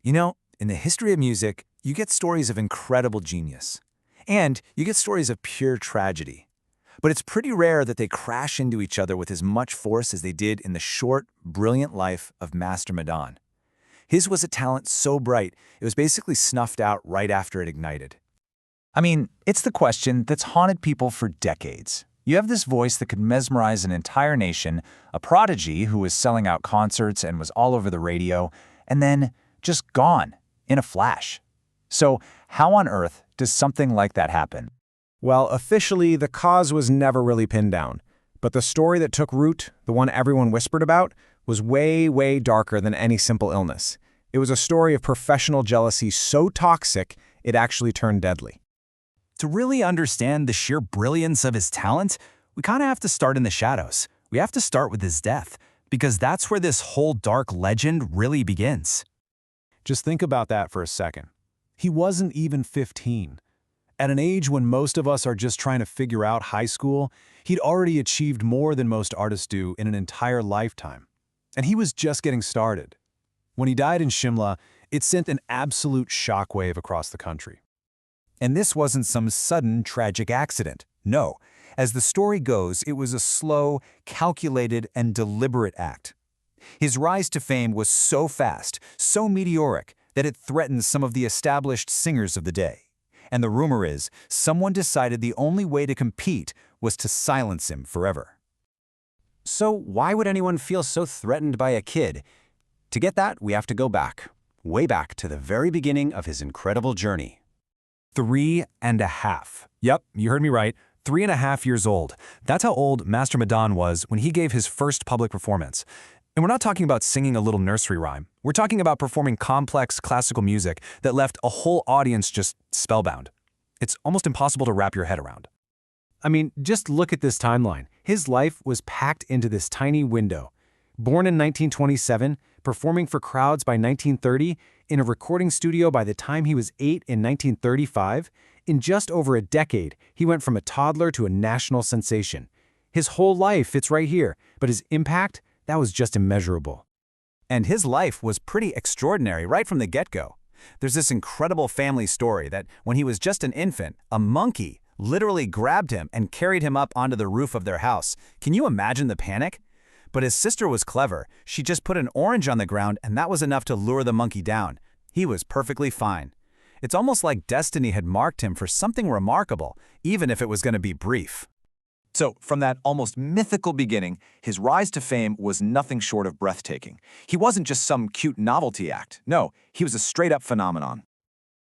You know, in the history of music, you get stories of incredible genius. And you get stories of pure tragedy. But it's pretty rare that they crash into each other with as much force as they did in the short, brilliant life of Master Madan. His was a talent so bright, it was basically snuffed out right after it ignited. I mean, it's the question that's haunted people for decades. You have this voice that could mesmerize an entire nation, a prodigy who was selling out concerts and was all over the radio, and then just gone in a flash. So how on earth does something like that happen? Well, officially, the cause was never really pinned down. But the story that took root, the one everyone whispered about, was way, way darker than any simple illness. It was a story of professional jealousy so toxic, it actually turned deadly. To really understand the sheer brilliance of his talent, we kind of have to start in the shadows. We have to start with his death, because that's where this whole dark legend really begins. Just think about that for a second. He wasn't even 15. At an age when most of us are just trying to figure out high school, he'd already achieved more than most artists do in an entire lifetime. And he was just getting started. When he died in Shimla, it sent an absolute shockwave across the country. And this wasn't some sudden, tragic accident. No. As the story goes, it was a slow, calculated, and deliberate act. His rise to fame was so fast, so meteoric, that it threatened some of the established singers of the day. And the rumor is, someone decided the only way to compete was to silence him forever. So why would anyone feel so threatened by a kid? To get that, we have to go back, way back to the very beginning of his incredible journey. 3.5. Yep, you heard me right. 3.5 years old. That's how old Master Madan was when he gave his first public performance. And we're not talking about singing a little nursery rhyme. We're talking about performing complex classical music that left a whole audience just spellbound. It's almost impossible to wrap your head around. I mean, just look at this timeline. His life was packed into this tiny window. Born in 1927, performing for crowds by 1930, in a recording studio by the time he was 8 in 1935, in just over a decade, he went from a toddler to a national sensation. His whole life, it's right here, but his impact, that was just immeasurable. And his life was pretty extraordinary right from the get-go. There's this incredible family story that when he was just an infant, a monkey literally grabbed him and carried him up onto the roof of their house. Can you imagine the panic? But his sister was clever. She just put an orange on the ground and that was enough to lure the monkey down. He was perfectly fine. It's almost like destiny had marked him for something remarkable, even if it was going to be brief. So, from that almost mythical beginning, his rise to fame was nothing short of breathtaking. He wasn't just some cute novelty act. No, he was a straight-up phenomenon.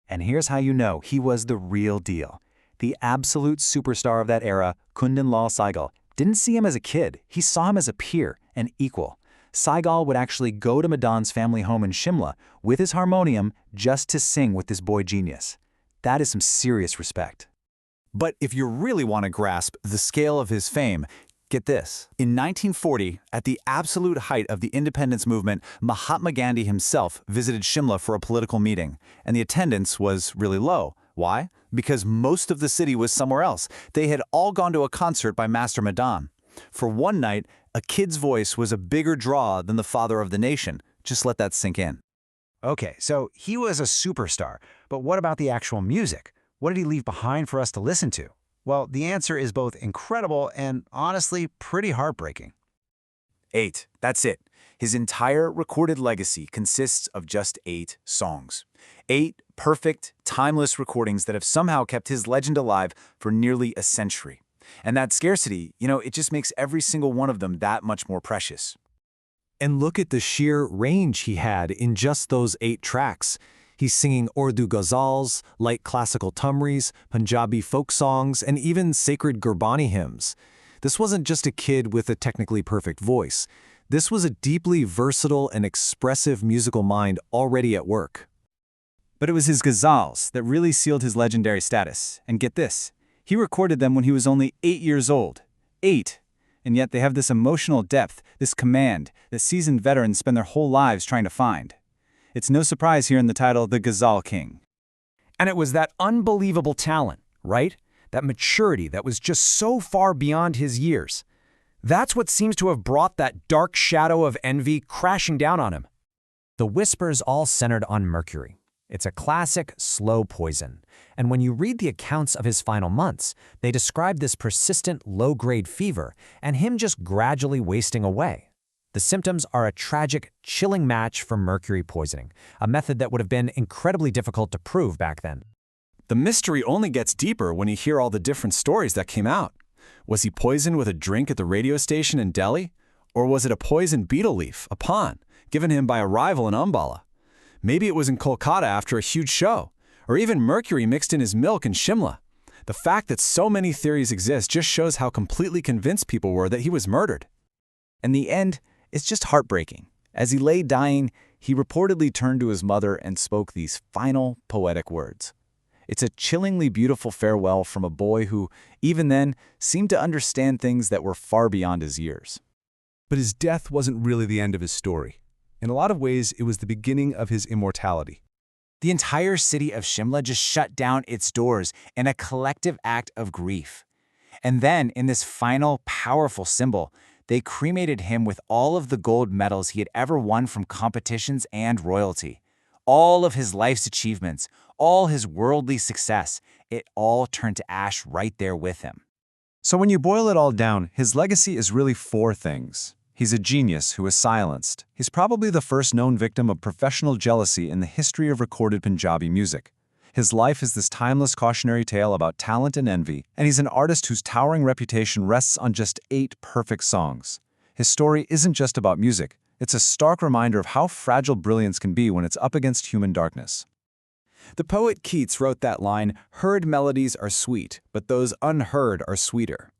And here's how you know he was the real deal. The absolute superstar of that era, Kundan Lal Saigal, didn't see him as a kid. He saw him as a peer, an equal. Saigal would actually go to Madan's family home in Shimla with his harmonium just to sing with this boy genius. That is some serious respect. But if you really want to grasp the scale of his fame, get this. In 1940, at the absolute height of the independence movement, Mahatma Gandhi himself visited Shimla for a political meeting, and the attendance was really low. Why? Because most of the city was somewhere else. They had all gone to a concert by Master Madan. For one night, a kid's voice was a bigger draw than the father of the nation. Just let that sink in. Okay, so he was a superstar, but what about the actual music? What did he leave behind for us to listen to? Well, the answer is both incredible and, honestly, pretty heartbreaking. 8. That's it. His entire recorded legacy consists of just 8 songs. 8 perfect, timeless recordings that have somehow kept his legend alive for nearly a century. And that scarcity, it just makes every single one of them that much more precious. And look at the sheer range he had in just those 8 tracks. He's singing Urdu ghazals, light classical tumris, Punjabi folk songs, and even sacred Gurbani hymns. This wasn't just a kid with a technically perfect voice. This was a deeply versatile and expressive musical mind already at work. But it was his ghazals that really sealed his legendary status. And get this, he recorded them when he was only 8 years old. 8. And yet they have this emotional depth, this command, that seasoned veterans spend their whole lives trying to find. It's no surprise here in the title, The Ghazal King. And it was that unbelievable talent, right? That maturity that was just so far beyond his years. That's what seems to have brought that dark shadow of envy crashing down on him. The whispers all centered on mercury. It's a classic, slow poison. And when you read the accounts of his final months, they describe this persistent, low-grade fever and him just gradually wasting away. The symptoms are a tragic, chilling match for mercury poisoning, a method that would have been incredibly difficult to prove back then. The mystery only gets deeper when you hear all the different stories that came out. Was he poisoned with a drink at the radio station in Delhi? Or was it a poisoned betel leaf, a pan, given him by a rival in Umballa? Maybe it was in Kolkata after a huge show, or even mercury mixed in his milk in Shimla. The fact that so many theories exist just shows how completely convinced people were that he was murdered. In the end, it's just heartbreaking. As he lay dying, he reportedly turned to his mother and spoke these final poetic words. It's a chillingly beautiful farewell from a boy who, even then, seemed to understand things that were far beyond his years. But his death wasn't really the end of his story. In a lot of ways, it was the beginning of his immortality. The entire city of Shimla just shut down its doors in a collective act of grief. And then, in this final, powerful symbol, they cremated him with all of the gold medals he had ever won from competitions and royalty. All of his life's achievements, all his worldly success, it all turned to ash right there with him. So when you boil it all down, his legacy is really four things. He's a genius who was silenced. He's probably the first known victim of professional jealousy in the history of recorded Punjabi music. His life is this timeless cautionary tale about talent and envy, and he's an artist whose towering reputation rests on just 8 perfect songs. His story isn't just about music. It's a stark reminder of how fragile brilliance can be when it's up against human darkness. The poet Keats wrote that line, "Heard melodies are sweet, but those unheard are sweeter."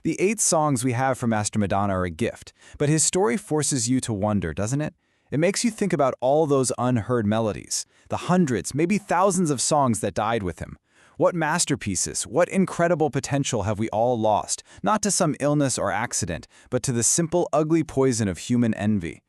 The 8 songs we have from Master Madan are a gift, but his story forces you to wonder, doesn't it? It makes you think about all those unheard melodies, the hundreds, maybe thousands of songs that died with him. What masterpieces, what incredible potential have we all lost, not to some illness or accident, but to the simple, ugly poison of human envy?